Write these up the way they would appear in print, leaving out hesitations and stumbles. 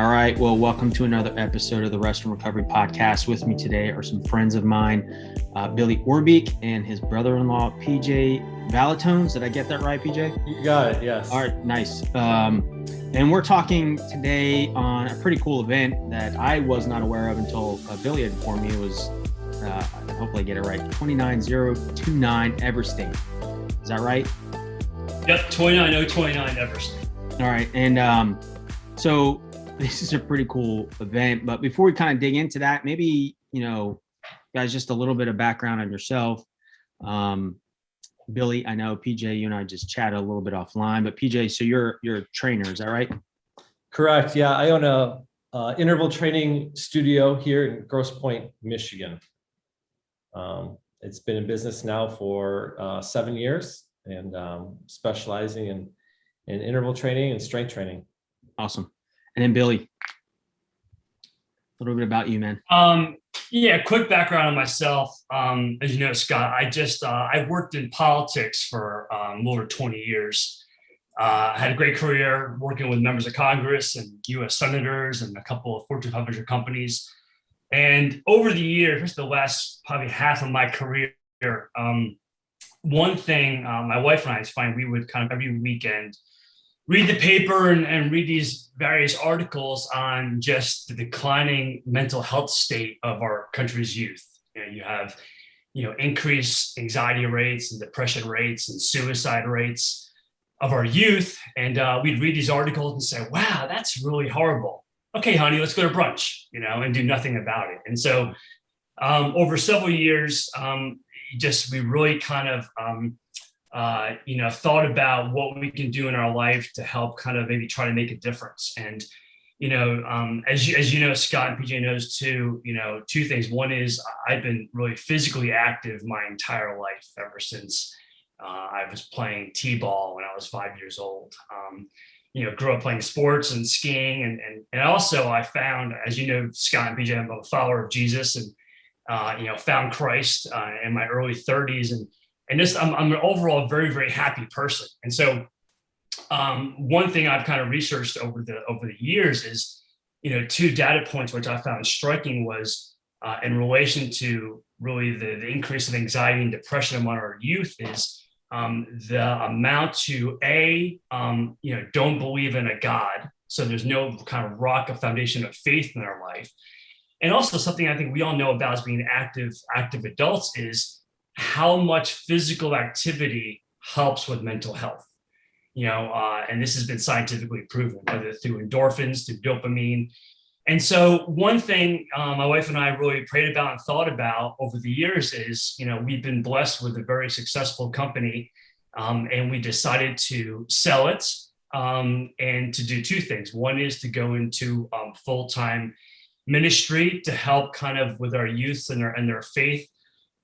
All right. Well, welcome to another episode of the Rest and Recovery Podcast. With me today are some friends of mine, Billy Oorbeek and his brother-in-law, PJ Vhalantones. Did I get that right, PJ? You got it, yes. All right, nice. And we're talking today on a pretty cool event that I was not aware of until Billy had informed me. It was, hopefully I get it right, 29029 Everesting. Is that right? Yep, 29029 Everesting. All right. And so this is a pretty cool event, but before we kind of dig into that, maybe, guys, just a little bit of background on yourself. Billy, I know PJ, you and I just chatted a little bit offline, but PJ, so you're a trainer, is that right? Correct. Yeah, I own a interval training studio here in Grosse Point, Michigan. It's been in business now for 7 years, and specializing in interval training and strength training. Awesome. And then Billy, a little bit about you, man. Yeah, quick background on myself. As you know, Scott, I worked in politics for over 20 years. I had a great career working with members of Congress and U.S. senators and a couple of Fortune 500 companies. And over the years, the last probably half of my career, one thing my wife and I find we would kind of every weekend read the paper and read these various articles on just the declining mental health state of our country's youth. You have, increased anxiety rates and depression rates and suicide rates of our youth. And we'd read these articles and say, wow, that's really horrible. Okay, honey, let's go to brunch, and do nothing about it. And so over several years, we really kind of, thought about what we can do in our life to help kind of maybe try to make a difference. And, as you know, Scott and PJ knows too, two things. One is I've been really physically active my entire life ever since I was playing t-ball when I was 5 years old. Grew up playing sports and skiing. And also I found, as you know, Scott and PJ, I'm a follower of Jesus and, found Christ in my early 30s. And this, I'm an overall very, very happy person. And so one thing I've kind of researched over the years is, two data points, which I found striking was in relation to really the increase of anxiety and depression among our youth is the amount to don't believe in a God. So there's no kind of rock, a foundation of faith in their life. And also something I think we all know about as being active adults is how much physical activity helps with mental health, and this has been scientifically proven, whether through endorphins, through dopamine. And so one thing my wife and I really prayed about and thought about over the years is, we've been blessed with a very successful company, and we decided to sell it and to do two things. One is to go into full-time ministry to help kind of with our youth and their faith,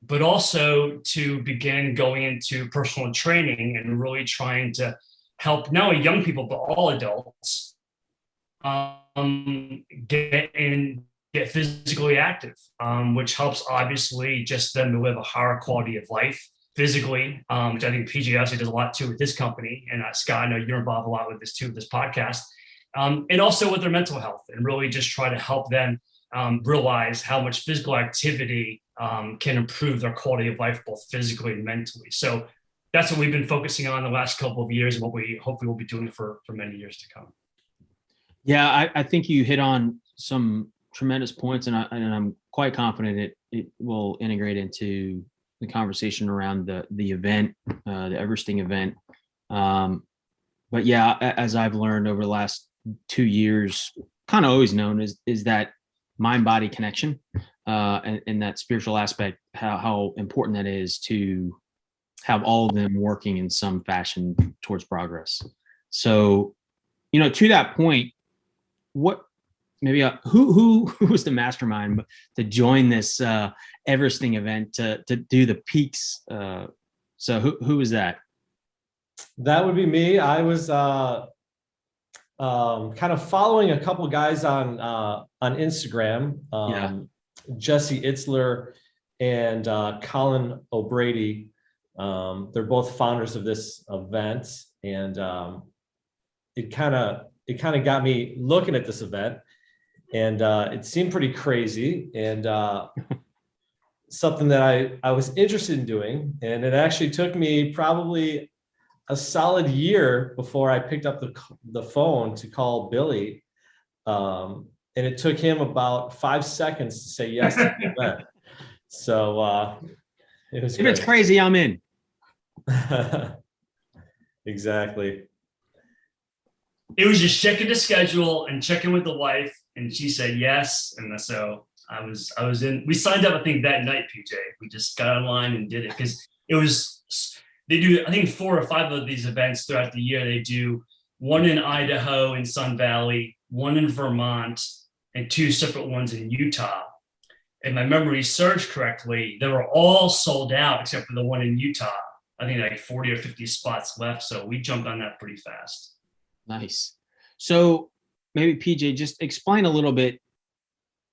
but also to begin going into personal training and really trying to help not only young people, but all adults get physically active, which helps obviously just them to live a higher quality of life physically, which I think PJ obviously does a lot too with his company. And Scott, I know you're involved a lot with this too, with this podcast, and also with their mental health, and really just try to help them realize how much physical activity can improve their quality of life, both physically and mentally. So that's what we've been focusing on the last couple of years and what we hopefully will be doing for many years to come. Yeah, I think you hit on some tremendous points, and I'm quite confident it will integrate into the conversation around the event, the Everesting event. But yeah, as I've learned over the last 2 years, kind of always known is that mind-body connection and that spiritual aspect, how important that is to have all of them working in some fashion towards progress. So, to that point, what maybe who was the mastermind to join this Everesting event to do the peaks? So who was that? That would be me. I was kind of following a couple guys on Instagram, Jessie Seitzler and Colin O'Brady. They're both founders of this event, and it kind of got me looking at this event. And it seemed pretty crazy and something that I was interested in doing. And it actually took me probably a solid year before I picked up the phone to call Billy. And it took him about 5 seconds to say yes to the event. So it was If great. it's crazy, I'm in. Exactly. It was just checking the schedule and checking with the wife, and she said yes. And so I was in. We signed up, I think, that night, PJ. We just got online and did it because it was. They do, I think, 4 or 5 of these events throughout the year. They do one in Idaho in Sun Valley, one in Vermont, and 2 separate ones in Utah. If my memory serves correctly, they were all sold out except for the one in Utah. I think like 40 or 50 spots left. So we jumped on that pretty fast. Nice. So maybe PJ, just explain a little bit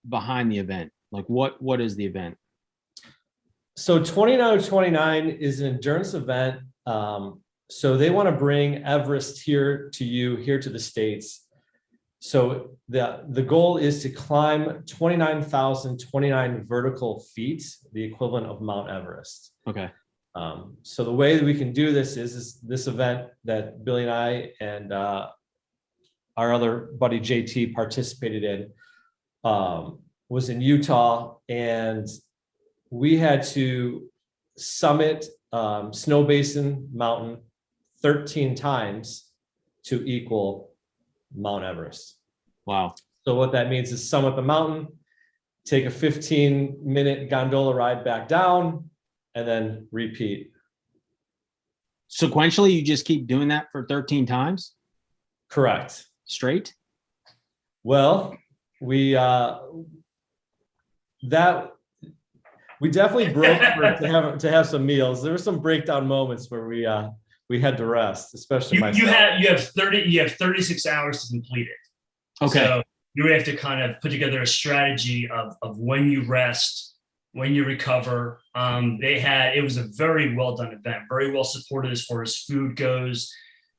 behind the event. Like what is the event? So 29 is an endurance event. So they want to bring Everest here to the States. So the goal is to climb 29,029 vertical feet, the equivalent of Mount Everest. Okay. So the way that we can do this is this event that Billy and I and our other buddy JT participated in was in Utah, and we had to summit Snow Basin Mountain 13 times to equal Mount Everest. Wow. So what that means is summit the mountain, take a 15-minute gondola ride back down, and then repeat. Sequentially, you just keep doing that for 13 times? Correct. Straight? Well, we definitely broke to have some meals. There were some breakdown moments where we had to rest, especially you have 36 hours to complete it. Okay. So you have to kind of put together a strategy of when you rest, when you recover. It was a very well done event, very well supported as far as food goes.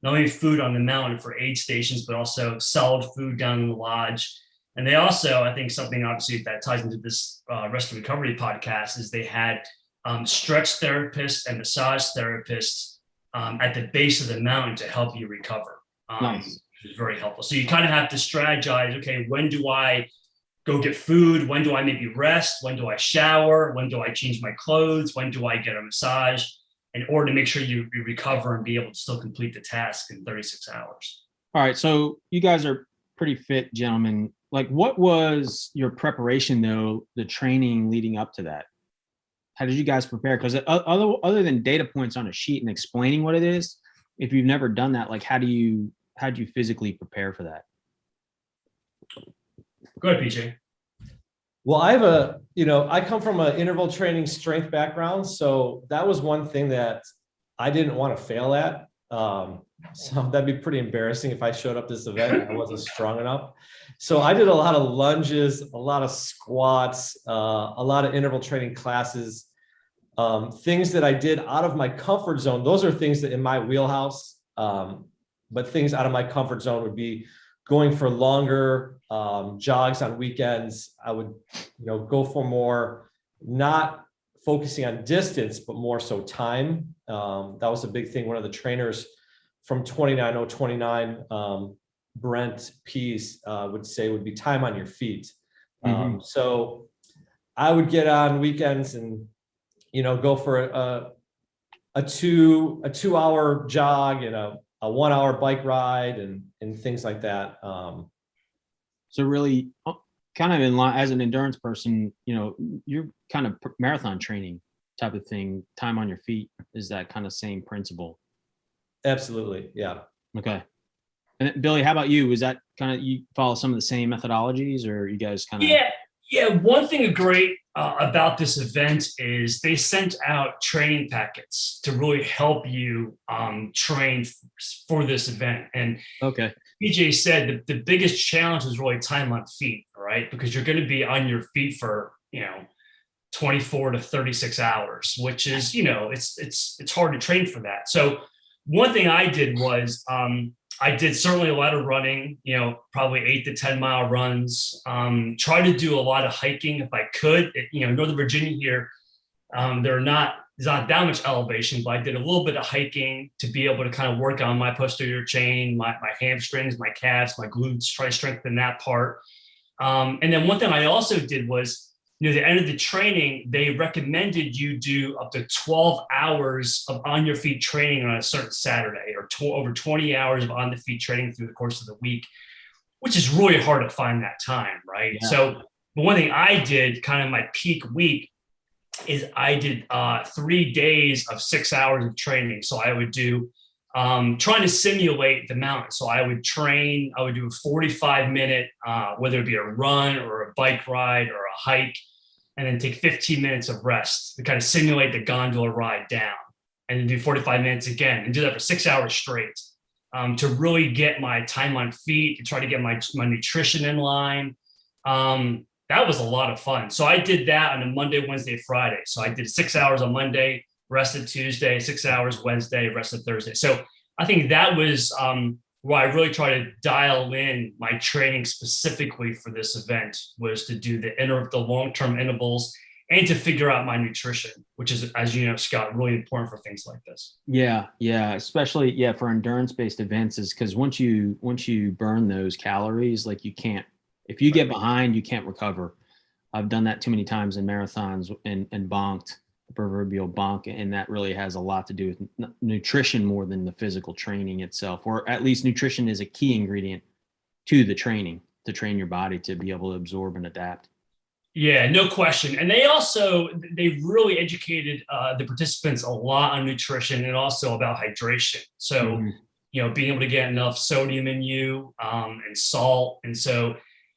Not only food on the mountain for aid stations, but also solid food down in the lodge. And they also, I think something obviously that ties into this Rest and Recovery podcast is they had stretch therapists and massage therapists at the base of the mountain to help you recover. Nice. Which is very helpful. So you kind of have to strategize, okay, when do I go get food? When do I maybe rest? When do I shower? When do I change my clothes? When do I get a massage? In order to make sure you recover and be able to still complete the task in 36 hours. All right. So you guys are pretty fit gentlemen. Like, what was your preparation though, the training leading up to that? How did you guys prepare? Because other than data points on a sheet and explaining what it is, if you've never done that, like how do you physically prepare for that? Go ahead, PJ. Well, I come from an interval training strength background. So that was one thing that I didn't want to fail at. So that'd be pretty embarrassing if I showed up this event and I wasn't strong enough. So I did a lot of lunges, a lot of squats, a lot of interval training classes, things that I did out of my comfort zone. Those are things that in my wheelhouse, but things out of my comfort zone would be going for longer jogs on weekends. I would, go for more, not focusing on distance, but more so time. That was a big thing. One of the trainers from 29, Brent Pease would say would be time on your feet. So I would get on weekends and, go for a 2 hour jog and a 1 hour bike ride and things like that. So really kind of in line as an endurance person, you're kind of marathon training type of thing. Time on your feet is that kind of same principle. Absolutely. Yeah. Okay. And Billy, how about you? Was that kind of, you follow some of the same methodologies or you guys kind of? Yeah. One thing great about this event is they sent out training packets to really help you train for this event. And okay. PJ said that the biggest challenge is really time on feet, right? Because you're going to be on your feet for, 24 to 36 hours, which is, it's hard to train for that. So one thing I did was I did certainly a lot of running, probably 8 to 10 mile runs. Try to do a lot of hiking if I could. Northern Virginia here, there's not that much elevation, but I did a little bit of hiking to be able to kind of work on my posterior chain, my hamstrings, my calves, my glutes, try to strengthen that part. And then one thing I also did was, the end of the training, they recommended you do up to 12 hours of on your feet training on a certain Saturday, or over 20 hours of on the feet training through the course of the week, which is really hard to find that time, right? Yeah. So, but one thing I did kind of my peak week is I did 3 days of 6 hours of training. So I would do trying to simulate the mountain. So I would do a 45-minute, whether it be a run or a bike ride or a hike, and then take 15 minutes of rest to kind of simulate the gondola ride down, and then do 45 minutes again and do that for 6 hours straight, to really get my time on feet, to try to get my nutrition in line. That was a lot of fun. So I did that on a Monday, Wednesday, Friday. So I did 6 hours on Monday, rested Tuesday, 6 hours Wednesday, rested Thursday. So I think that was where I really try to dial in my training specifically for this event, was to do the long-term intervals and to figure out my nutrition, which is, as you know, Scott, really important for things like this. Yeah. Especially for endurance-based events, is because once you burn those calories, like, you can't. If you get behind, you can't recover. I've done that too many times in marathons and bonked, the proverbial bonk, and that really has a lot to do with nutrition more than the physical training itself, or at least nutrition is a key ingredient to the training, to train your body to be able to absorb and adapt. Yeah, no question. And they really educated the participants a lot on nutrition and also about hydration. So, being able to get enough sodium in you, and salt. And so,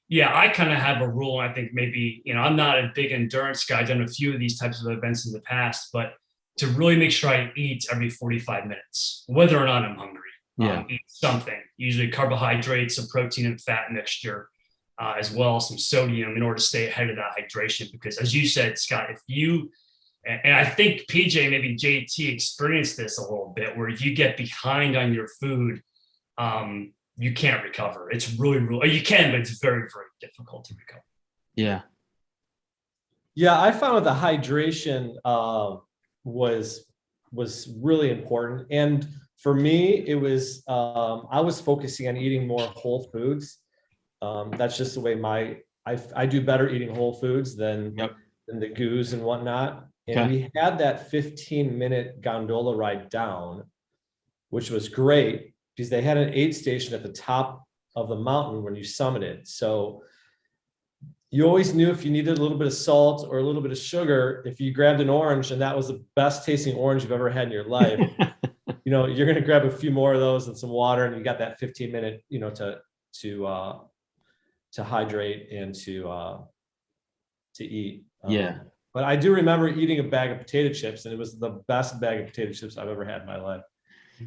yeah, I kind of have a rule. I think maybe, I'm not a big endurance guy. I've done a few of these types of events in the past, but to really make sure I eat every 45 minutes, whether or not I'm hungry. Eat something, usually carbohydrates, a protein and fat mixture, as well as some sodium, in order to stay ahead of that hydration. Because as you said, Scott, and I think PJ, maybe JT experienced this a little bit, where if you get behind on your food, you can't recover. It's really, you can, but it's very, very difficult to recover. Yeah. Yeah, I found the hydration was really important. And for me, it was, I was focusing on eating more whole foods. That's just the way I do better eating whole foods than the goos and whatnot. And we had that 15-minute gondola ride down, which was great, because they had an aid station at the top of the mountain when you summited. So you always knew if you needed a little bit of salt or a little bit of sugar, if you grabbed an orange and that was the best tasting orange you've ever had in your life, you're going to grab a few more of those and some water, and you got that 15-minute, to hydrate and to eat. But I do remember eating a bag of potato chips, and it was the best bag of potato chips I've ever had in my life.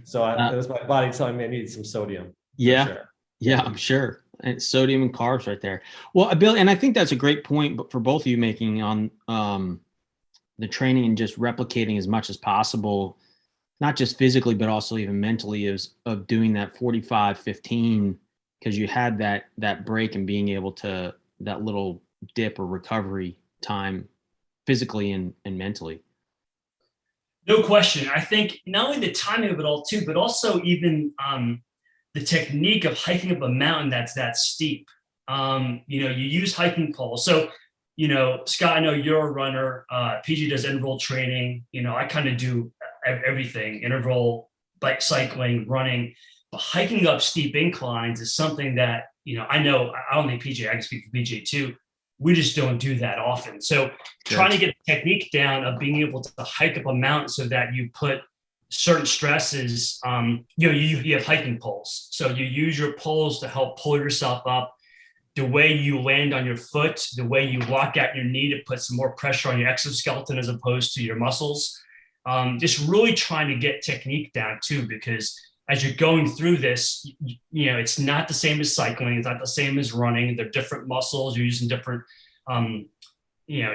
So it was my body telling me I needed some sodium. Yeah. Sure. Yeah, I'm sure. And sodium and carbs right there. Well, Bill, and I think that's a great point for both of you making on the training and just replicating as much as possible, not just physically, but also even mentally, of doing that 45-15, because you had that break and being able to, that little dip or recovery time physically and mentally. No question. I think not only the timing of it all too, but also even the technique of hiking up a mountain that's that steep. You use hiking poles. So, Scott, I know you're a runner. PG does interval training. I kind of do everything: interval, bike, cycling, running. But hiking up steep inclines is something that, I know, I don't think PJ, I can speak for PJ too, we just don't do that often. So trying to get the technique down of being able to hike up a mountain so that you put certain stresses, you have hiking poles. So you use your poles to help pull yourself up. The way you land on your foot, the way you lock out your knee to put some more pressure on your exoskeleton as opposed to your muscles. Just really trying to get technique down too, because as you're going through this, it's not the same as cycling. It's not the same as running. They're different muscles. You're using different,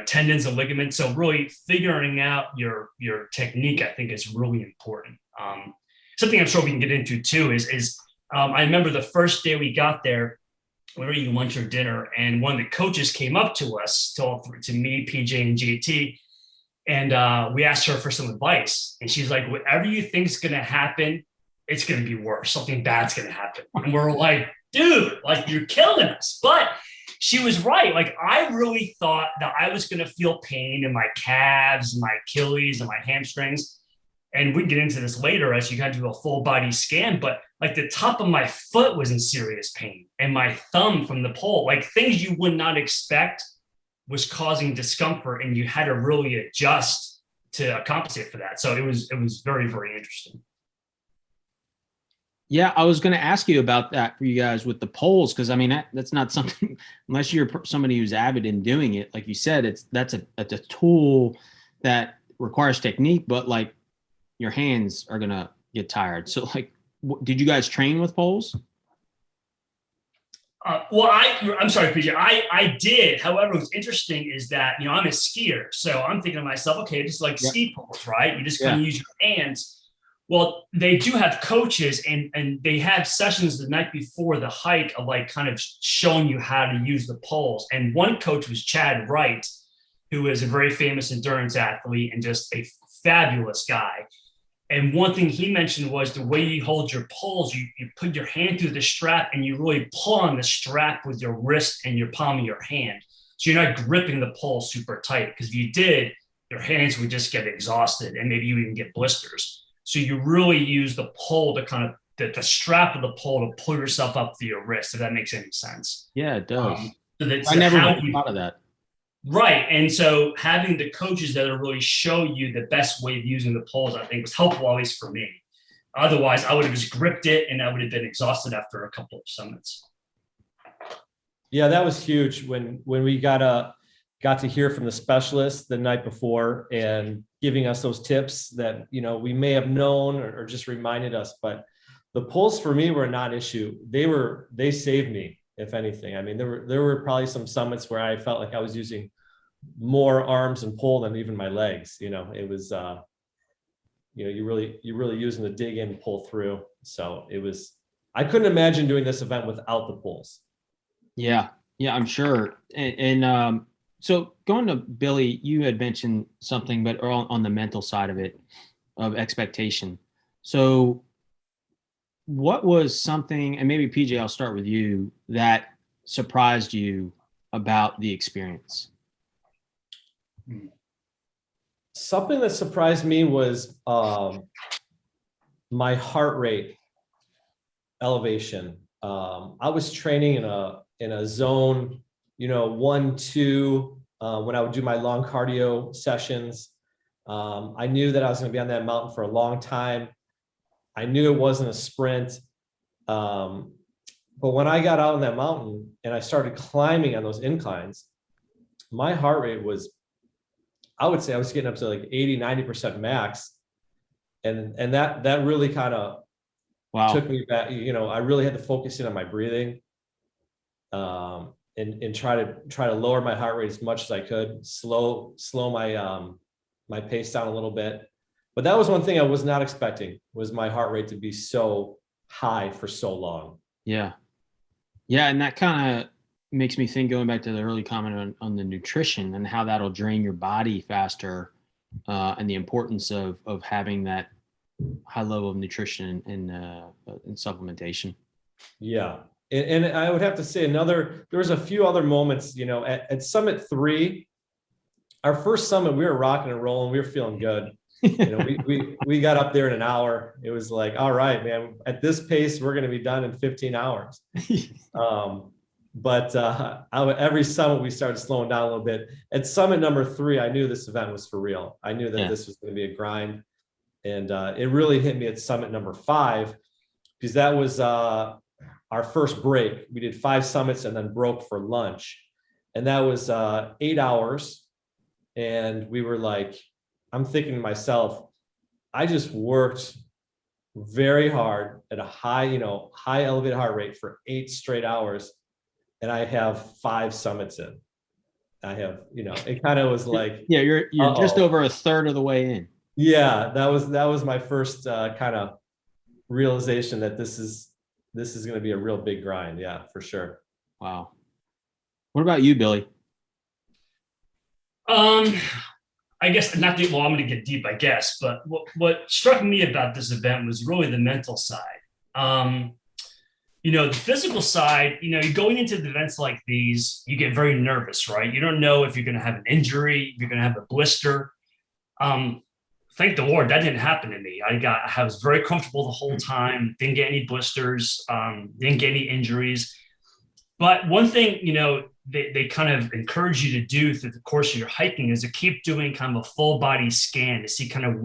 tendons and ligaments. So really figuring out your technique, I think, is really important. Something I'm sure we can get into too is I remember the first day we got there, we were eating lunch or dinner, and one of the coaches came up to us, to me, PJ, and JT, and we asked her for some advice. And she's like, whatever you think is going to happen, it's going to be worse. Something bad's going to happen. And we're like, dude, like, you're killing us. But she was right. Like, I really thought that I was going to feel pain in my calves, my Achilles, and my hamstrings. And we can get into this later as you got to do a full body scan, but like the top of my foot was in serious pain, and my thumb from the pole, like things you would not expect, was causing discomfort, and you had to really adjust to compensate for that. So it was very, very interesting. Yeah, I was going to ask you about that for you guys with the poles, because I mean that's not something, unless you're somebody who's avid in doing it, like you said, that's a tool that requires technique, but like your hands are gonna get tired. So like, did you guys train with poles? Well, I'm sorry, PJ. I did. However, what's interesting is that, you know, I'm a skier, so I'm thinking to myself, okay, just like ski poles, right? You just kind of use your hands. Well, they do have coaches, and they have sessions the night before the hike of like kind of showing you how to use the poles. And one coach was Chad Wright, who is a very famous endurance athlete and just a fabulous guy. And one thing he mentioned was the way you hold your poles, you put your hand through the strap and you really pull on the strap with your wrist and your palm of your hand. So you're not gripping the pole super tight, because if you did, your hands would just get exhausted and maybe you even get blisters. So you really use the pole to kind of, the strap of the pole to pull yourself up to your wrist, if that makes any sense. Yeah, it does. So I never thought of that. Right. And so having the coaches that will really show you the best way of using the poles, I think was helpful, at least for me. Otherwise, I would have just gripped it and I would have been exhausted after a couple of summits. Yeah, that was huge when we got to hear from the specialist the night before and giving us those tips that, you know, we may have known or just reminded us. But the poles for me were a non-issue. They saved me, if anything. I mean, there were probably some summits where I felt like I was using more arms and pull than even my legs. You know, it was, you know, you're really using the dig in and pull through. So I couldn't imagine doing this event without the pulls. Yeah, I'm sure. And so going to Billy, you had mentioned something, but on the mental side of it, of expectation. So what was something, and maybe PJ, I'll start with you, that surprised you about the experience? Something that surprised me was my heart rate elevation. I was training in a zone, you know, 1-2 when I would do my long cardio sessions. I knew that I was going to be on that mountain for a long time. I knew it wasn't a sprint. But when I got out on that mountain and I started climbing on those inclines, my heart rate was, I would say I was getting up to like 80-90% max. And that really kind of took me back. You know, I really had to focus in on my breathing, and try to lower my heart rate as much as I could, slow my pace down a little bit. But that was one thing I was not expecting, was my heart rate to be so high for so long. Yeah. And that kind of makes me think, going back to the early comment on the nutrition and how that'll drain your body faster, and the importance of having that high level of nutrition and supplementation. Yeah. And I would have to say there was a few other moments, you know, at Summit 3, our first summit, we were rocking and rolling. We were feeling good. You know, we got up there in an hour. It was like, all right, man, at this pace, we're going to be done in 15 hours. But every summit, we started slowing down a little bit. At summit number 3, I knew this event was for real. I knew that this was going to be a grind. And it really hit me at summit number 5, because that was our first break. We did 5 summits and then broke for lunch. And that was 8 hours. And we were like, I'm thinking to myself, I just worked very hard at a high elevated heart rate for 8 straight hours. And I have 5 summits in. I have, you know, it kind of was like, yeah, you're just over a third of the way in. Yeah, that was my first kind of realization that this is this is going to be a real big grind. Yeah, for sure. Wow. What about you, Billy? I guess not the, well, I'm going to get deep, I guess, but what struck me about this event was really the mental side. The physical side, you're going into the events like these, you get very nervous, right? You don't know if you're going to have an injury, if you're going to have a blister. Thank the Lord, that didn't happen to me. I was very comfortable the whole time, didn't get any blisters, didn't get any injuries. But one thing, they kind of encourage you to do through the course of your hiking is to keep doing kind of a full body scan to see kind of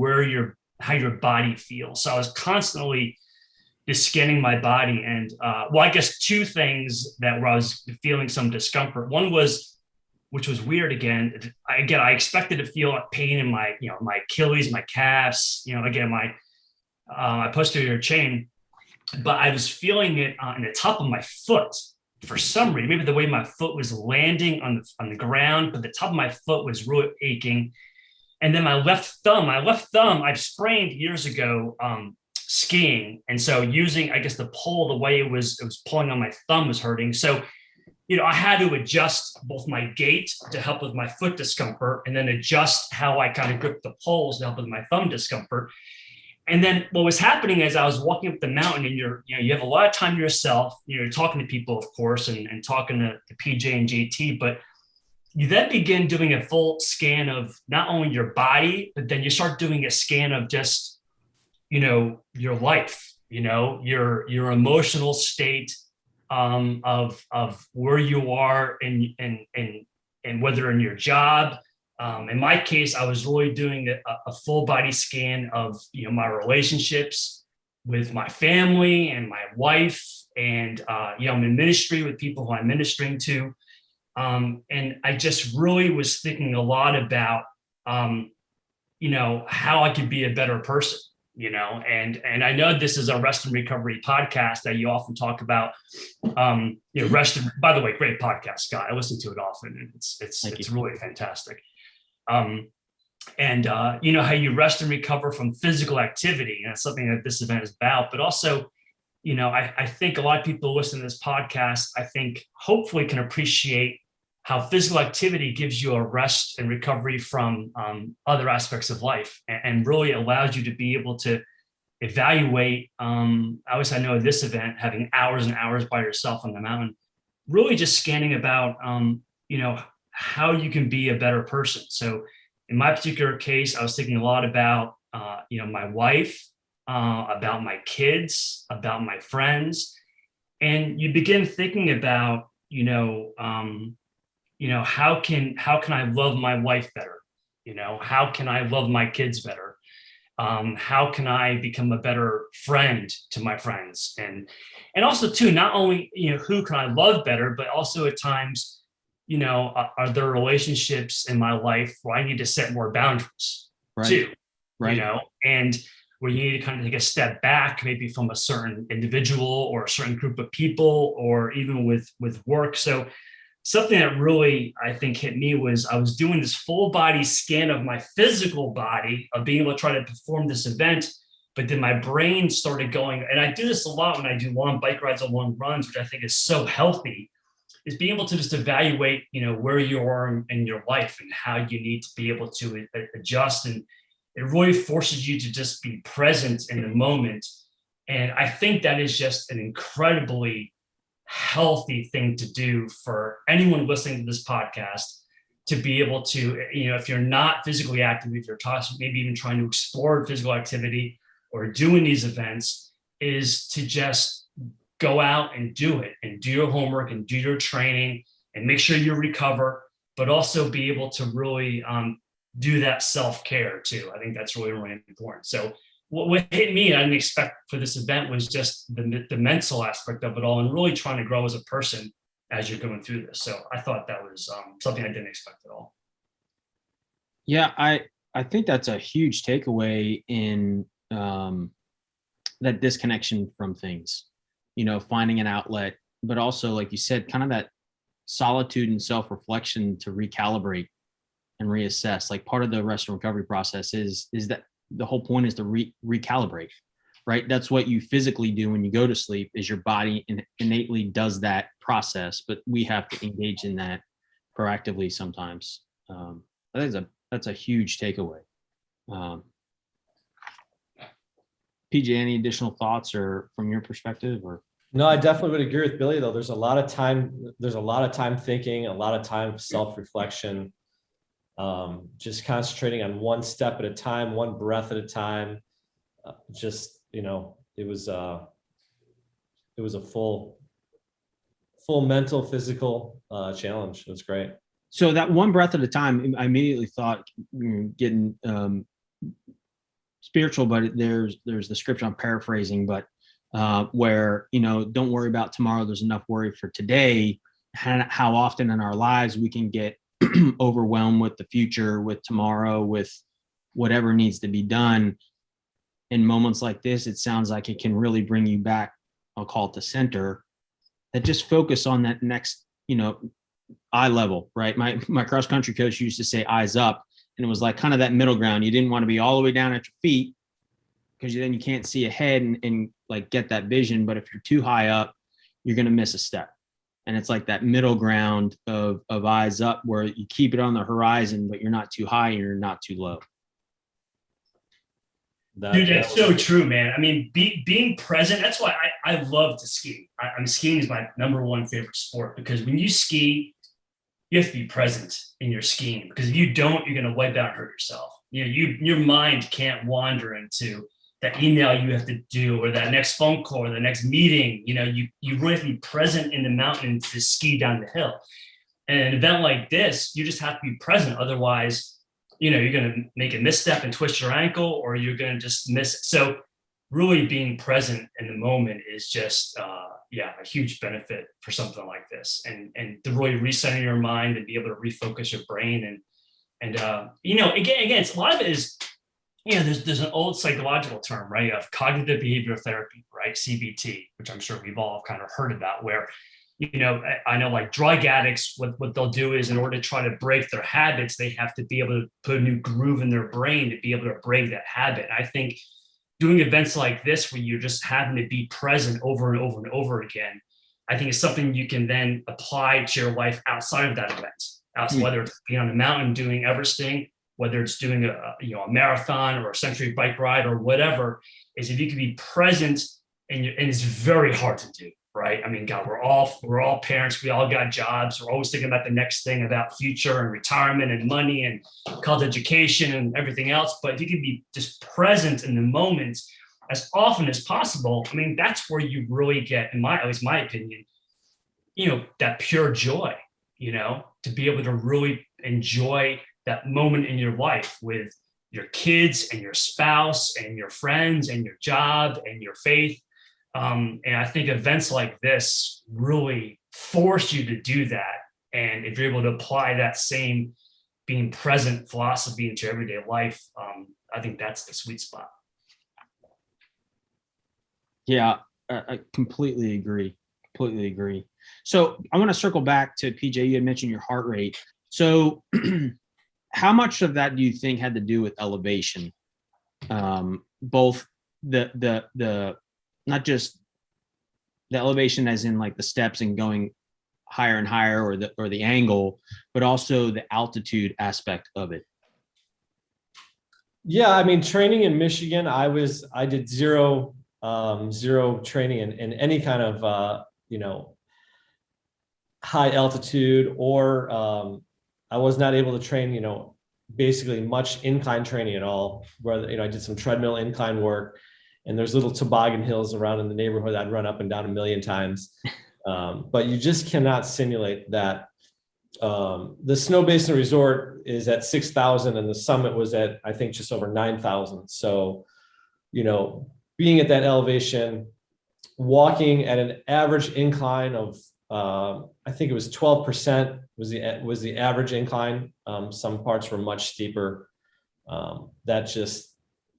how your body feels. So I was constantly just scanning my body, and I guess two things where I was feeling some discomfort. One was, which was weird again. I expected to feel pain in my Achilles, my calves, my posterior chain, but I was feeling it in the top of my foot. For some reason, maybe the way my foot was landing on the ground, but the top of my foot was really aching. And then my left thumb, I sprained years ago skiing. And so using, I guess, the pole, the way it was pulling on my thumb was hurting. So, I had to adjust both my gait to help with my foot discomfort and then adjust how I kind of grip the poles to help with my thumb discomfort. And then what was happening as I was walking up the mountain, and you have a lot of time to yourself, you're talking to people, of course, and talking to PJ and JT, but you then begin doing a full scan of not only your body, but then you start doing a scan of just, your life, your emotional state, of where you are and whether in your job. In my case, I was really doing a full body scan of my relationships with my family and my wife, and I'm in ministry with people who I'm ministering to, and I just really was thinking a lot about how I could be a better person. And I know this is a rest and recovery podcast that you often talk about, rest. By the way, great podcast, Scott. I listen to it often, and it's really fantastic. How you rest and recover from physical activity. And that's something that this event is about, but also, I think a lot of people listen to this podcast, I think hopefully can appreciate how physical activity gives you a rest and recovery from other aspects of life, and really allows you to be able to evaluate. Obviously, I know this event, having hours and hours by yourself on the mountain, really just scanning about, how you can be a better person. So in my particular case, I was thinking a lot about, my wife, about my kids, about my friends, and you begin thinking about, how can I love my wife better? How can I love my kids better? How can I become a better friend to my friends? And also too, not only, who can I love better, but also at times, are there relationships in my life where I need to set more boundaries too, right. And where you need to kind of take a step back, maybe from a certain individual or a certain group of people, or even with work. So something that really, I think, hit me was I was doing this full body scan of my physical body, of being able to try to perform this event, but then my brain started going, and I do this a lot when I do long bike rides or long runs, which I think is so healthy, is being able to just evaluate, where you are in your life and how you need to be able to adjust. And it really forces you to just be present in the moment. And I think that is just an incredibly healthy thing to do for anyone listening to this podcast, to be able to, if you're not physically active, if you're maybe even trying to explore physical activity or doing these events, is to just go out and do it, and do your homework and do your training and make sure you recover, but also be able to really do that self-care too. I think that's really, really important. So what hit me, I didn't expect for this event, was just the mental aspect of it all, and really trying to grow as a person as you're going through this. So I thought that was something I didn't expect at all. Yeah, I think that's a huge takeaway in that disconnection from things, finding an outlet, but also, like you said, kind of that solitude and self-reflection to recalibrate and reassess. Like, part of the rest and recovery process is that the whole point is to recalibrate, right? That's what you physically do when you go to sleep, is your body innately does that process, but we have to engage in that proactively sometimes. I think that's a huge takeaway. PJ, any additional thoughts or from your perspective? Or no, I definitely would agree with Billy though. There's a lot of time thinking, a lot of time self-reflection, just concentrating on one step at a time, one breath at a time. It was a full mental, physical challenge. It was great. so that one breath at a time, I immediately thought, getting spiritual, but there's the scripture I'm paraphrasing, but where, don't worry about tomorrow, there's enough worry for today. How often in our lives we can get overwhelmed with the future, with tomorrow, with whatever needs to be done. In moments like this, it sounds like it can really bring you back, I'll call it the center, that just focus on that next, eye level, right? My cross country coach used to say eyes up, and it was like kind of that middle ground. You didn't want to be all the way down at your feet, because then you can't see ahead and like get that vision. But if you're too high up, you're going to miss a step. And it's like that middle ground of eyes up, where you keep it on the horizon, but you're not too high and you're not too low. Dude, that's so true, man. I mean, being present, that's why I love to ski. Skiing is my number one favorite sport, because when you ski, you have to be present in your skiing, because if you don't, you're going to wipe out and hurt yourself. Your mind can't wander into that email you have to do, or that next phone call, or the next meeting. You really have to be present in the mountain to ski down the hill. And an event like this, you just have to be present. Otherwise, you're going to make a misstep and twist your ankle, or you're going to just miss it. So really being present in the moment is just, a huge benefit for something like this, and to really recenter your mind and be able to refocus your brain. And again, it's a lot of it is, there's an old psychological term, right, of cognitive behavioral therapy, right? CBT, which I'm sure we've all kind of heard about, where, I know like drug addicts, what they'll do is, in order to try to break their habits, they have to be able to put a new groove in their brain to be able to break that habit. I think doing events like this, where you're just having to be present over and over and over again, I think is something you can then apply to your life outside of that event. Whether it's being on the mountain doing Everesting, whether it's doing a marathon or a century bike ride or whatever, is if you can be present, and it's very hard to do. Right. I mean, God, we're all parents. We all got jobs. We're always thinking about the next thing, about future and retirement and money and college education and everything else. But if you can be just present in the moment as often as possible, I mean, that's where you really get, at least my opinion, that pure joy, to be able to really enjoy that moment in your life with your kids and your spouse and your friends and your job and your faith. And I think events like this really force you to do that. And if you're able to apply that same being present philosophy into your everyday life, I think that's the sweet spot. Yeah, I completely agree. So I want to circle back to PJ. You had mentioned your heart rate. So how much of that do you think had to do with elevation? Both the not just the elevation as in like the steps and going higher and higher, or the angle, but also the altitude aspect of it. Yeah, I mean, training in Michigan, I did zero training in any kind of high altitude, or I was not able to train basically much incline training at all. Where I did some treadmill incline work. And there's little toboggan hills around in the neighborhood I'd run up and down a million times. But you just cannot simulate that. The Snow Basin Resort is at 6,000 and the summit was at, I think, just over 9,000. So, being at that elevation, walking at an average incline of, I think it was 12% was the average incline. Some parts were much steeper. That just,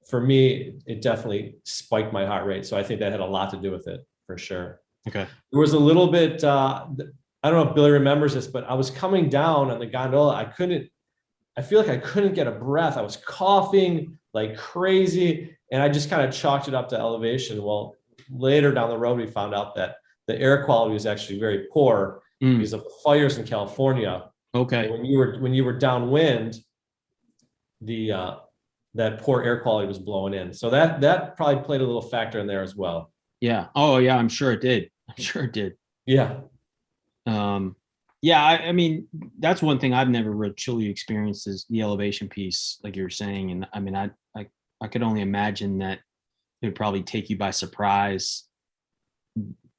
for me, it definitely spiked my heart rate. So I think that had a lot to do with it, for sure. Okay. There was a little bit, I don't know if Billy remembers this, but I was coming down on the gondola. I feel like I couldn't get a breath. I was coughing like crazy. And I just kind of chalked it up to elevation. Well, later down the road, we found out that the air quality was actually very poor because of the fires in California. Okay. And when you were downwind, that poor air quality was blowing in. So that probably played a little factor in there as well. Yeah. Oh yeah, I'm sure it did. I'm sure it did. Yeah. Yeah, I mean, that's one thing I've never really truly experienced is the elevation piece, like you're saying. And I mean, I could only imagine that it would probably take you by surprise,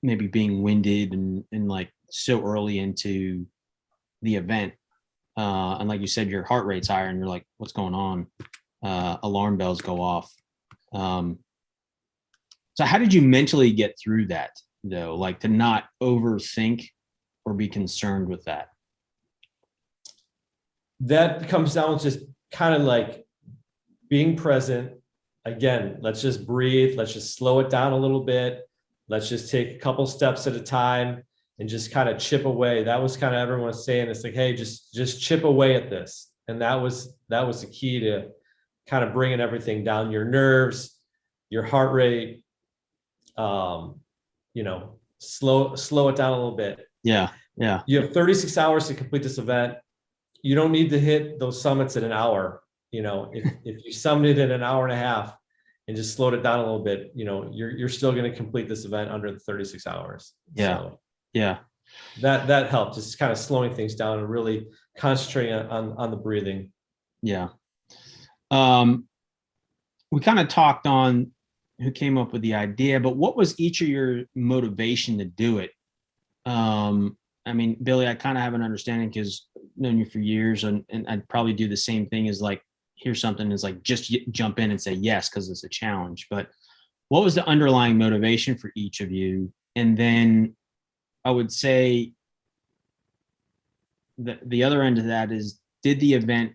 maybe being winded and like so early into the event. And like you said, your heart rate's higher and you're like, what's going on? Alarm bells go off. So how did you mentally get through that though? Like to not overthink or be concerned with that? That comes down to just kind of like being present. Again, let's just breathe. Let's just slow it down a little bit. Let's just take a couple steps at a time and just kind of chip away. That was kind of everyone was saying. It's like, hey, just chip away at this. And that was the key to kind of bringing everything down, your nerves, your heart rate, slow it down a little bit. Yeah. Yeah. You have 36 hours to complete this event. You don't need to hit those summits in an hour. If you summed it in an hour and a half and just slowed it down a little bit, you're still going to complete this event under the 36 hours. Yeah. So yeah. That helped, just kind of slowing things down and really concentrating on the breathing. Yeah. We kind of talked on who came up with the idea, but what was each of your motivation to do it? I mean, Billy, I kind of have an understanding because I've known you for years, and I'd probably do the same thing as like, here's something is like, just jump in and say yes, because it's a challenge. But what was the underlying motivation for each of you? And then I would say the other end of that is, did the event,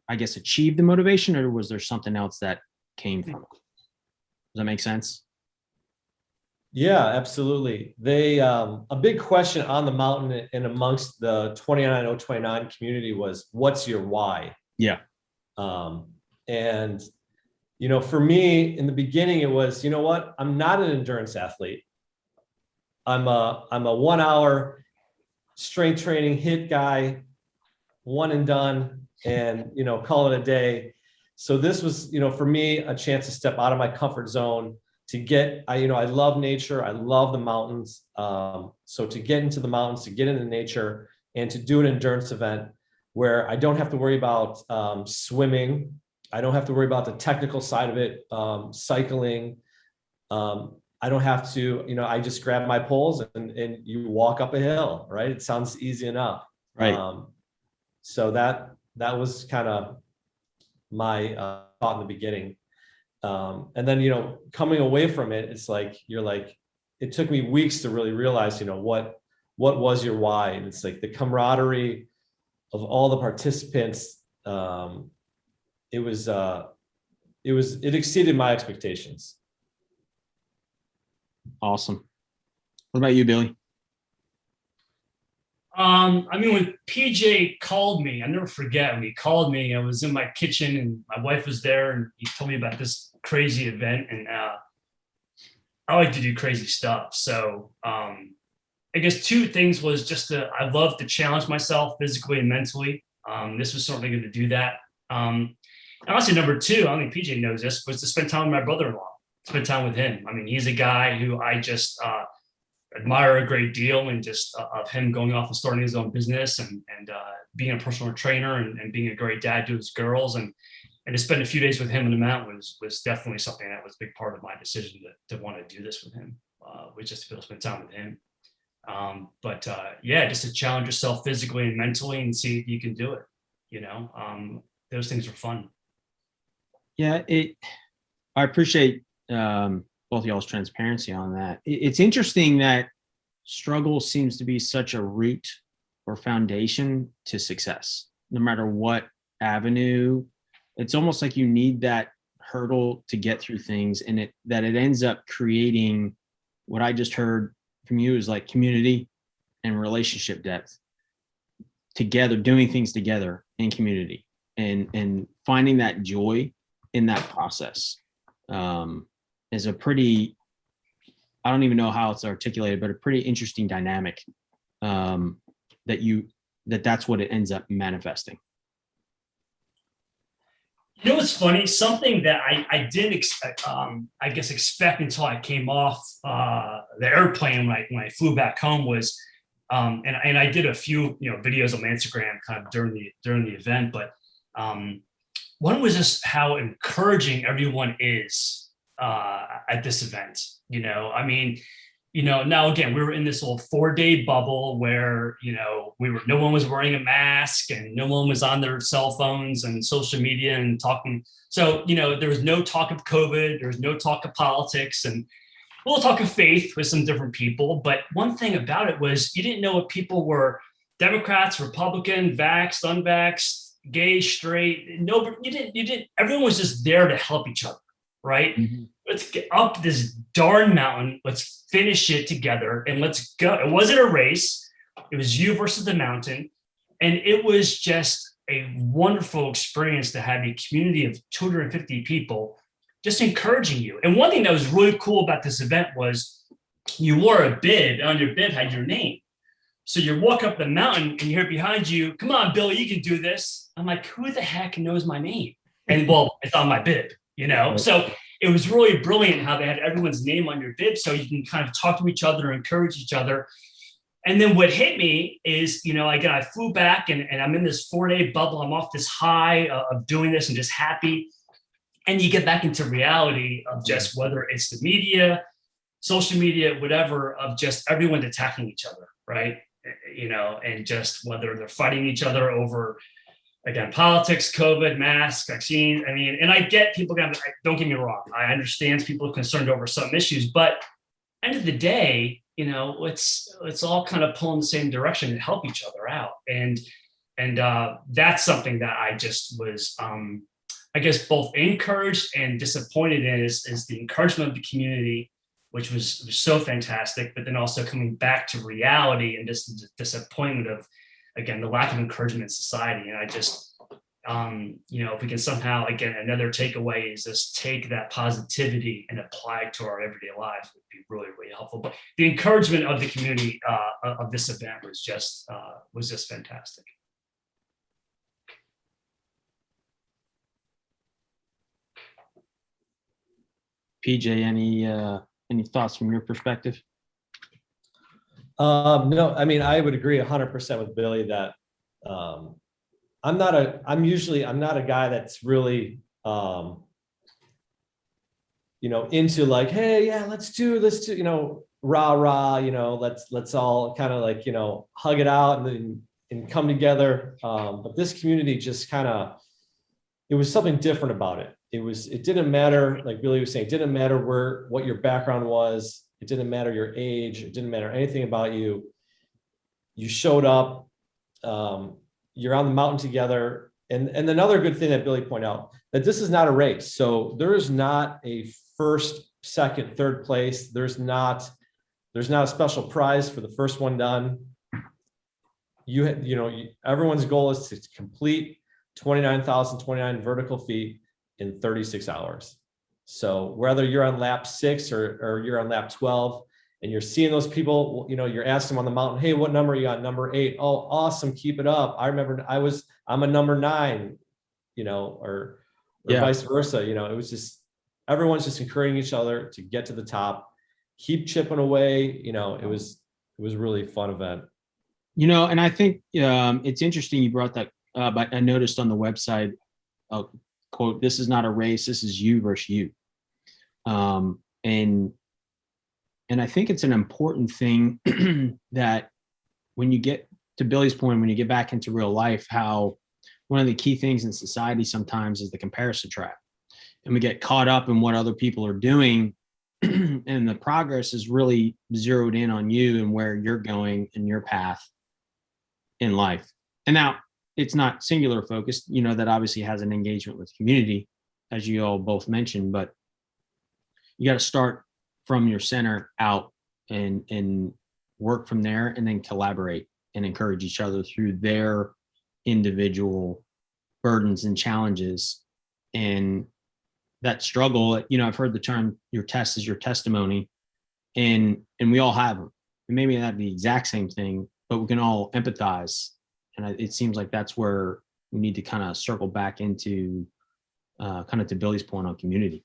I guess, achieve the motivation, or was there something else that came from it? Does that make sense? Yeah, absolutely. They a big question on the mountain and amongst the 29029 community was, what's your why? Yeah. And for me in the beginning, it was, what? I'm not an endurance athlete. I'm a 1 hour strength training HIIT guy, one and done, and call it a day. So this was, for me, a chance to step out of my comfort zone, to get, I love nature. I love the mountains. So to get into the mountains, to get into nature, and to do an endurance event where I don't have to worry about swimming. I don't have to worry about the technical side of it, cycling. I don't have to, I just grab my poles and you walk up a hill, right? It sounds easy enough. Right. So that was kind of my thought in the beginning. And then, coming away from it, it's like, it took me weeks to really realize, what was your why? And it's like the camaraderie of all the participants. It exceeded my expectations. Awesome. What about you, Billy? When PJ called me, I never forget when he called me. I was in my kitchen and my wife was there, and he told me about this crazy event. And I like to do crazy stuff. So I guess two things was just I love to challenge myself physically and mentally. This was certainly going to do that. And also number two, I think PJ knows this, was to spend time with my brother-in-law, spend time with him. I mean, he's a guy who I just admire a great deal, and just of him going off and starting his own business and being a personal trainer and being a great dad to his girls, and to spend a few days with him in the mountain was definitely something that was a big part of my decision to want to do this with him, was just to be able to spend time with him. Just to challenge yourself physically and mentally and see if you can do it. Those things are fun. Yeah, I appreciate both of y'all's transparency on that. It's interesting that struggle seems to be such a root or foundation to success, no matter what avenue. It's almost like you need that hurdle to get through things, and it ends up creating what I just heard from you is like community and relationship depth together, doing things together in community and finding that joy in that process is a pretty, I don't even know how it's articulated, but a pretty interesting dynamic that's what it ends up manifesting. You know what's funny? Something that I didn't expect until I came off the airplane when I flew back home was, and I did a few videos on my Instagram kind of during the event, but one was just how encouraging everyone is at this event. I mean, now again, we were in this little 4-day bubble where, no one was wearing a mask and no one was on their cell phones and social media and talking. So, there was no talk of COVID, there was no talk of politics, and we'll talk of faith with some different people. But one thing about it was you didn't know if people were Democrats, Republican, vaxxed, unvaxxed, gay, straight. No, you didn't, everyone was just there to help each other, right? Mm-hmm. Let's get up this darn mountain. Let's finish it together and let's go. It wasn't a race. It was you versus the mountain. And it was just a wonderful experience to have a community of 250 people just encouraging you. And one thing that was really cool about this event was you wore a bib, and on your bib had your name. So you walk up the mountain and you hear behind you, "Come on, Billy, you can do this." I'm like, who the heck knows my name? And well, it's on my bib, So it was really brilliant how they had everyone's name on your bib so you can kind of talk to each other, encourage each other. And then what hit me is, again, I flew back and I'm in this 4-day bubble. I'm off this high of doing this and just happy. And you get back into reality of just whether it's the media, social media, whatever, of just everyone attacking each other, right? And just whether they're fighting each other over, again, politics, COVID, masks, vaccine. I mean, and I get people, don't get me wrong. I understand people are concerned over some issues, but end of the day, let's all kind of pull in the same direction and help each other out. And that's something that I just was, I guess, both encouraged and disappointed in is the encouragement of the community, which was so fantastic, but then also coming back to reality and just the disappointment of, again, the lack of encouragement in society. And I just, if we can somehow, again, another takeaway is just take that positivity and apply it to our everyday lives would be really, really helpful. But the encouragement of the community of this event was just fantastic. PJ, any thoughts from your perspective? No, I mean, I would agree 100% with Billy that I'm not a guy that's really, into like, hey, yeah, let's do, rah, rah, let's all kind of like, hug it out and come together. But this community just kind of, it was something different about it. It didn't matter, like Billy was saying, it didn't matter what your background was. It didn't matter your age. It didn't matter anything about you. You showed up. You're on the mountain together. And another good thing that Billy pointed out, that this is not a race. So there is not a first, second, third place. There's not a special prize for the first one done. Everyone's goal is to complete 29,029 vertical feet in 36 hours. So whether you're on lap 6 or you're on lap 12 and you're seeing those people, you're asking them on the mountain, hey, what number are you on? Number 8. Oh, awesome. Keep it up. I remember I'm a number 9, or vice versa. It was just, everyone's just encouraging each other to get to the top, keep chipping away. It was a really fun event. And I think it's interesting you brought that up. I noticed on the website, quote, "This is not a race. This is you versus you." And I think it's an important thing that when you get to Billy's point, when you get back into real life, how one of the key things in society sometimes is the comparison trap. And we get caught up in what other people are doing. And the progress is really zeroed in on you and where you're going in your path in life. And now, it's not singular focused, that obviously has an engagement with community, as you all both mentioned, but you got to start from your center out and work from there and then collaborate and encourage each other through their individual burdens and challenges. And that struggle, I've heard the term your test is your testimony, and we all have them. And maybe not the exact same thing, but we can all empathize. And it seems like that's where we need to kind of circle back into kind of to Billy's point on community.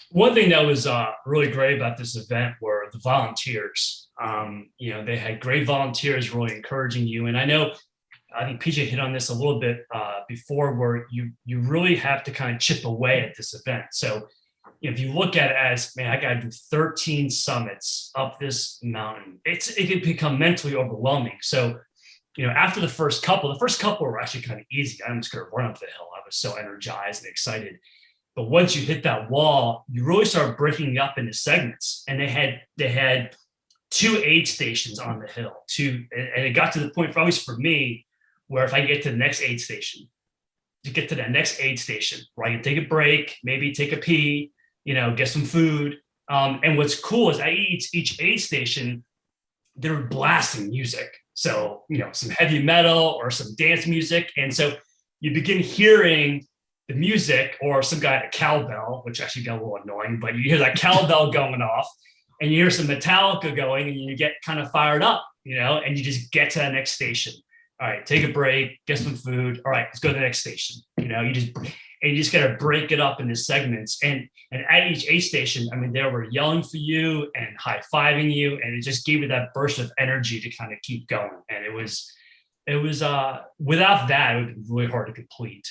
One thing that was really great about this event were the volunteers. They had great volunteers really encouraging you. And I think PJ hit on this a little bit before, where you really have to kind of chip away at this event. So if you look at it as, man, I got to do 13 summits up this mountain, it can become mentally overwhelming. So, after the first couple were actually kind of easy. I'm just going to run up the hill. I was so energized and excited. But once you hit that wall, you really start breaking up into segments. And they had 2 aid stations on the hill, and it got to the point, at least for me, where if I get to the next aid station, where I can take a break, maybe take a pee, get some food. And what's cool is each aid station, they're blasting music. So, some heavy metal or some dance music. And so you begin hearing the music, or some guy at a cowbell, which actually got a little annoying, but you hear that cowbell going off, and you hear some Metallica going, and you get kind of fired up, and you just get to the next station. All right, take a break, get some food. All right, let's go to the next station. You just got to break it up into segments. And at each aid station, I mean, they were yelling for you and high-fiving you, and it just gave you that burst of energy to kind of keep going. And it was without that, it would be really hard to complete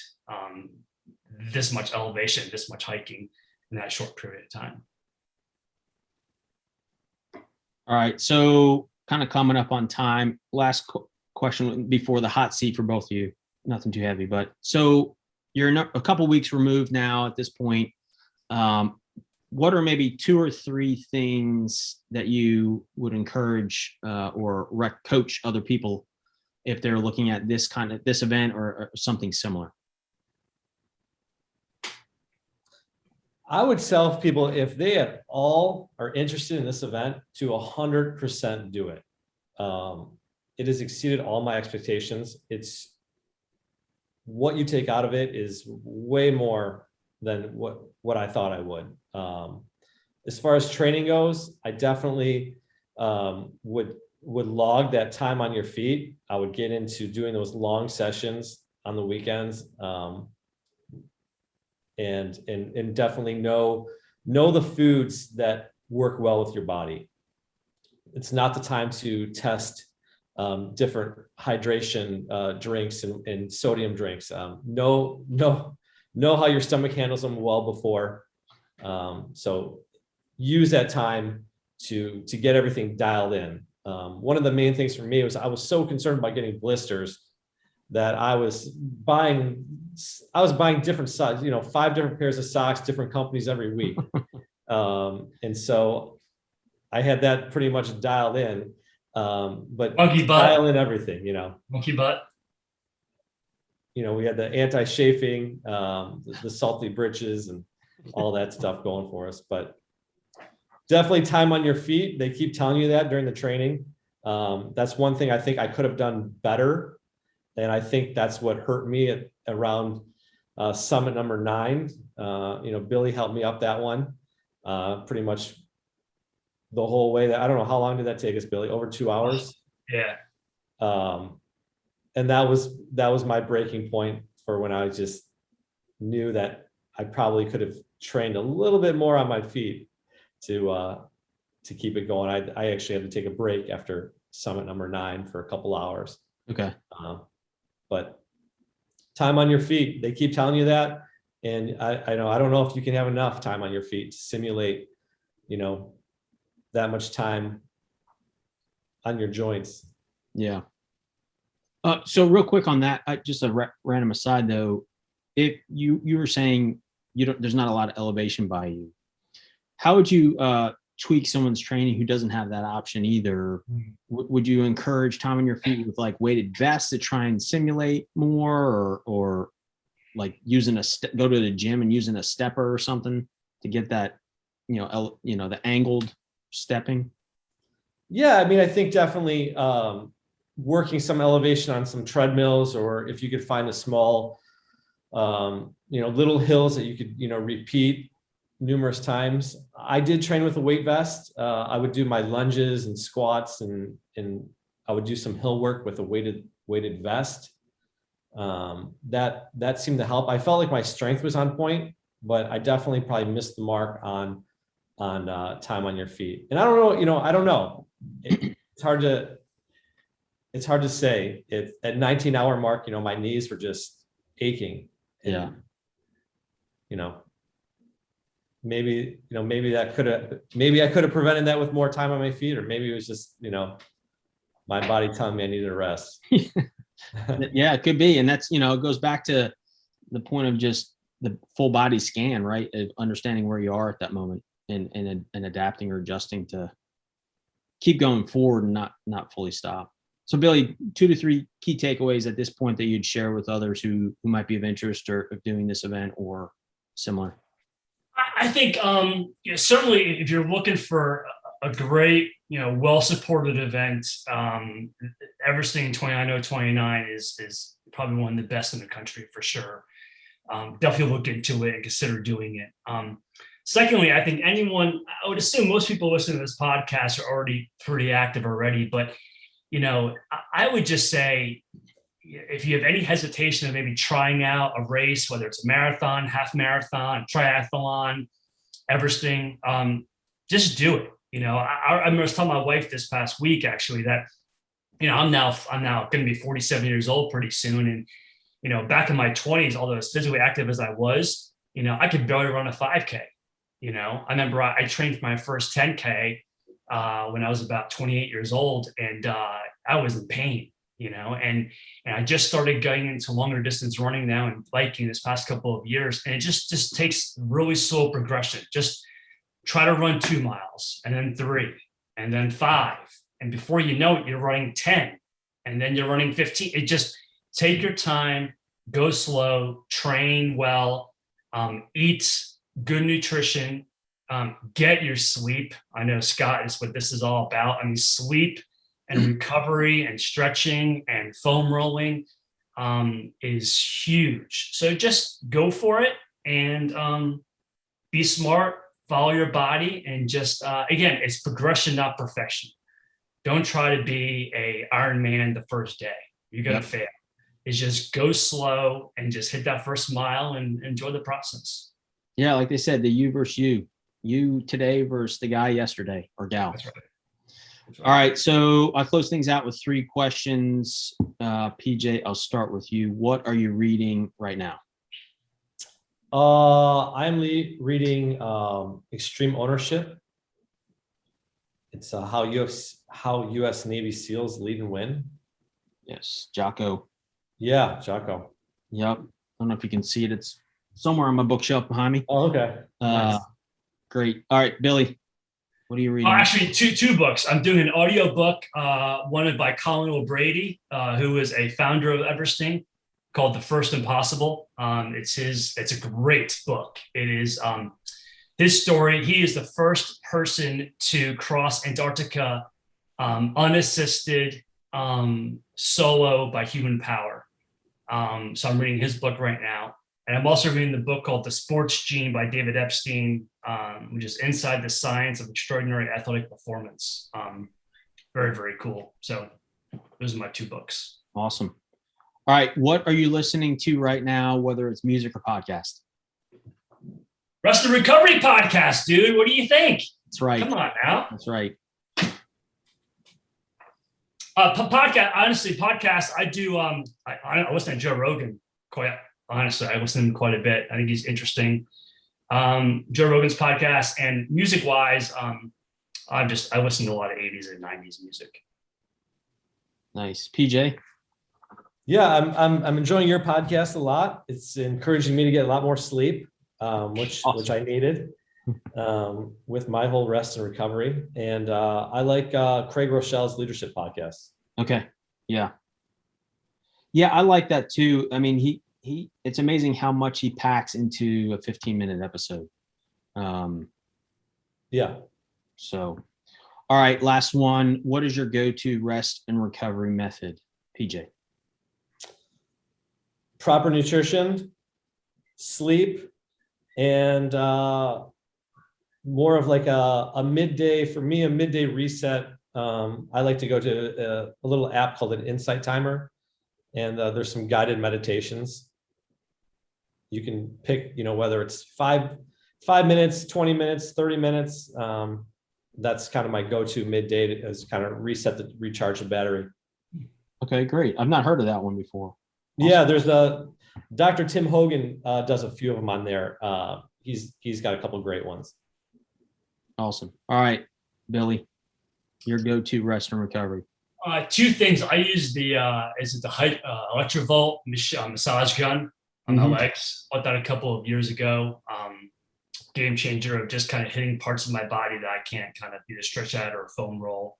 this much elevation, this much hiking in that short period of time. All right, so kind of coming up on time. Last question before the hot seat for both of you. Nothing too heavy, but so you're a couple weeks removed now at this point. What are maybe 2 or 3 things that you would encourage or coach other people if they're looking at this event or something similar? I would tell people, if they at all are interested in this event, to 100% do it. It has exceeded all my expectations. It's what you take out of it is way more than what I thought I would. As far as training goes, I definitely would log that time on your feet. I would get into doing those long sessions on the weekends. And definitely know the foods that work well with your body. It's not the time to test different hydration drinks and sodium drinks. Know how your stomach handles them well before. So use that time to get everything dialed in. One of the main things for me was I was so concerned about getting blisters that I was buying different socks, 5 different pairs of socks, different companies every week. And so I had that pretty much dialed in, but monkey butt. Dial in everything, Monkey butt. We had the anti-chafing, the salty britches and all that stuff going for us, but definitely time on your feet. They keep telling you that during the training. That's one thing I think I could have done better. And I think that's what hurt me around summit number 9. Billy helped me up that one pretty much the whole way. I don't know, how long did that take us, Billy? Over 2 hours? Yeah. And that was my breaking point for when I just knew that I probably could have trained a little bit more on my feet to keep it going. I actually had to take a break after summit number 9 for a couple hours. Okay. But time on your feet, they keep telling you that. And I don't know if you can have enough time on your feet to simulate, that much time on your joints. Yeah. So real quick on that, just a random aside though, if you were saying there's not a lot of elevation by you, how would you tweak someone's training who doesn't have that option either? Would you encourage time on your feet with like weighted vests to try and simulate more, or like using go to the gym and using a stepper or something to get that, the angled stepping? Yeah, I mean, I think definitely working some elevation on some treadmills, or if you could find a small little hills that you could, repeat numerous times. I did train with a weight vest. I would do my lunges and squats, and I would do some hill work with a weighted vest. That seemed to help. I felt like my strength was on point, but I definitely probably missed the mark on time on your feet. And I don't know, I don't know. It's hard to say. If at 19-hour mark, my knees were just aching. Yeah. Maybe I could have prevented that with more time on my feet, or maybe it was just, my body telling me I needed a rest. Yeah, it could be. And that's, it goes back to the point of just the full body scan, right? Of understanding where you are at that moment and adapting or adjusting to keep going forward and not fully stop. So Billy, 2 to 3 key takeaways at this point that you'd share with others who might be of interest or of doing this event or similar. I think certainly if you're looking for a great, well-supported event, Everesting 29 is probably one of the best in the country for sure. Definitely look into it and consider doing it. Secondly, I think I would assume most people listening to this podcast are already pretty active already, but I would just say, if you have any hesitation of maybe trying out a race, whether it's a marathon, half marathon, triathlon, Everesting, just do it. I was telling my wife this past week actually that, I'm now going to be 47 years old pretty soon, and back in my 20s, although as physically active as I was, I could barely run a 5K. I remember I trained for my first 10K when I was about 28 years old, and I was in pain. And I just started getting into longer distance running now and biking this past couple of years. And it just takes really slow progression. Just try to run 2 miles and then 3 and then 5. And before you know it, you're running 10 and then you're running 15. It just take your time, go slow, train well, eat good nutrition, get your sleep. I know, Scott, is what this is all about. I mean, sleep and recovery and stretching and foam rolling is huge. So just go for it and be smart, follow your body, and just, again, it's progression, not perfection. Don't try to be a Iron Man the first day. You're going to fail. It's just go slow and just hit that first mile and enjoy the process. Yeah, like they said, the you versus you today versus the guy yesterday or gal. That's right. All right, so I close things out with 3 questions. PJ, I'll start with you. What are you reading right now? I'm reading Extreme Ownership. It's how U.S. Navy SEALs lead and win. Yes, Jocko. Yeah, Jocko. Yep. I don't know if you can see it. It's somewhere on my bookshelf behind me. Oh, okay. Nice. Great. All right, Billy. What are you reading? Actually, two books. I'm doing an audio book, one by Colin, who is a founder of Everesting, called The First Impossible. It's a great book. It is his story. He is the first person to cross Antarctica unassisted, solo by human power. So I'm reading his book right now. And I'm also reading the book called The Sports Gene by David Epstein, which is Inside the Science of Extraordinary Athletic Performance. Very, very cool. So those are my 2 books. Awesome. All right. What are you listening to right now, whether it's music or podcast? Rest and Recovery podcast, dude. What do you think? That's right. Come on now. That's right. Podcast. I do. I listen to Joe Rogan quite honestly. I listen to him quite a bit. I think he's interesting. Joe Rogan's podcast, and music wise, I listen to a lot of 80s and 90s music. Nice. PJ. Yeah, I'm enjoying your podcast a lot. It's encouraging me to get a lot more sleep, which I needed with my whole rest and recovery. And I like Craig Rochelle's leadership podcast. Okay. Yeah. Yeah, I like that too. I mean, it's amazing how much he packs into a 15-minute episode. Yeah. So, all right, last one. What is your go-to rest and recovery method, PJ? Proper nutrition, sleep, and more of like a midday, for me, a midday reset. I like to go to a little app called an Insight Timer, and there's some guided meditations. You can pick, whether it's 5 minutes, 20 minutes, 30 minutes. That's kind of my go-to midday to kind of recharge the battery. Okay, great. I've not heard of that one before. Awesome. Yeah, there's Dr. Tim Hogan does a few of them on there. He's got a couple of great ones. Awesome. All right, Billy, your go-to rest and recovery. 2 things. I use the HIIT Electrovolt massage gun on my legs. Bought that a couple of years ago. Game changer of just kind of hitting parts of my body that I can't kind of either stretch out or foam roll.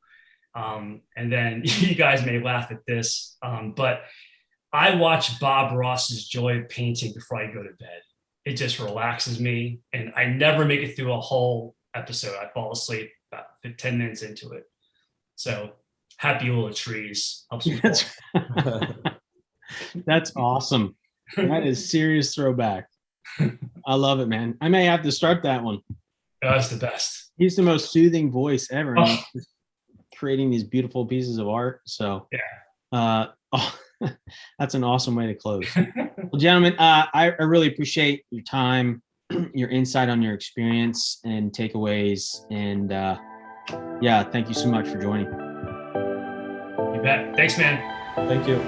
And then you guys may laugh at this, but I watch Bob Ross's Joy of Painting before I go to bed. It just relaxes me, and I never make it through a whole episode. I fall asleep about 10 minutes into it. So happy little trees helps me. That's awesome. That is serious throwback. I love it, man. I may have to start that one. That's the best. He's the most soothing voice ever. I mean, just creating these beautiful pieces of art. So yeah, that's an awesome way to close. Well, gentlemen, I really appreciate your time, your insight on your experience and takeaways. And yeah, thank you so much for joining. You bet. Thanks, man. Thank you.